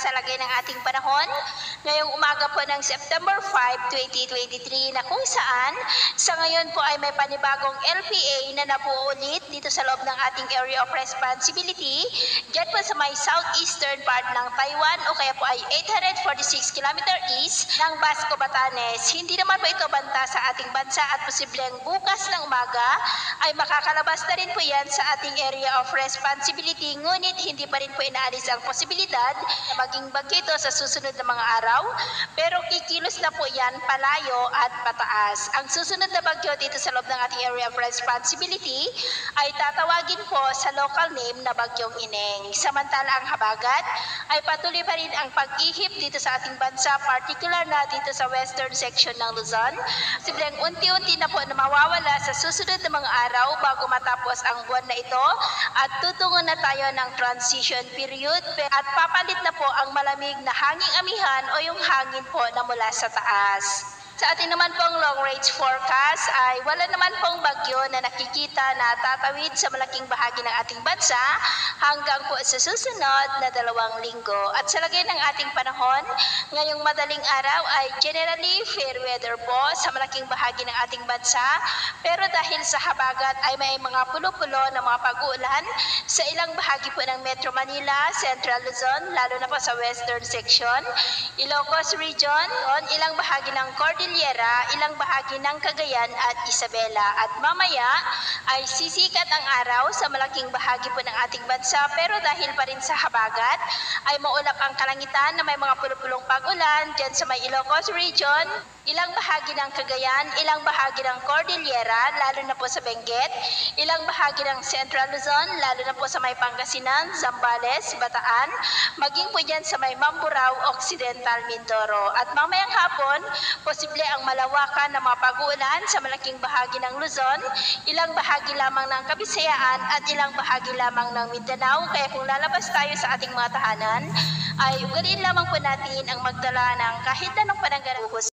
sa lagay ng ating panahon ngayong umaga po ng September 5, 2023 na kung saan sa ngayon po ay may panibagong LPA na nabuo ulit dito sa loob ng ating area of responsibility dyan po sa may southeastern part ng Taiwan o kaya po ay 846 km east ng Basco, Batanes. Hindi naman po ito banta sa ating bansa at posibleng bukas ng umaga ay makakalabas na rin po yan sa ating area of responsibility, ngunit hindi pa rin po inaalis ang posibilidad na maging bagyo ito sa susunod na mga araw, pero kikilos na po yan palayo at pataas. Ang susunod na bagyo dito sa loob ng ating area of responsibility ay tatawagin po sa local name na Bagyong Ineng. Samantala ang habagat ay patuloy pa rin ang pag-ihip dito sa ating bansa, particular na dito sa western section ng Luzon. Posibleng unti-unti na po na mawawala sa susunod na mga araw bago matapos ang buwan na ito at tutungo na tayo ng transition period at papalit na po ang malamig na hanging amihan o yung hangin po na mula sa taas. Sa ating naman pong long range forecast ay wala naman pong bagyo na nakikita na tatawid sa malaking bahagi ng ating bansa hanggang po sa susunod na 2 linggo. At sa lagay ng ating panahon, ngayong madaling araw ay generally fair weather po sa malaking bahagi ng ating bansa. Pero dahil sa habagat ay may mga pulo-pulo na mga pag-uulan sa ilang bahagi po ng Metro Manila, Central Luzon, lalo na po sa western section, Ilocos Region, ilang bahagi ng Cordillera, ilang bahagi ng Cagayan at Isabela. At mamaya ay sisikat ang araw sa malaking bahagi po ng ating bansa, pero dahil pa rin sa habagat ay maulap ang kalangitan na may mga pulupulong pag-ulan dyan sa may Ilocos Region, ilang bahagi ng Cagayan, ilang bahagi ng Cordillera, lalo na po sa Benguet, ilang bahagi ng Central Luzon, lalo na po sa may Pangasinan, Zambales, Bataan, maging po dyan sa may Mamburao, Occidental, Mindoro. At mamayang hapon, posible ang malawakan na mga pag-uulan sa malaking bahagi ng Luzon, ilang bahagi lamang ng Kabisayaan at ilang bahagi lamang ng Mindanao. Kaya kung lalabas tayo sa ating mga tahanan, ay ugaliin lamang po natin ang magdala ng kahit anong pananggalang buhos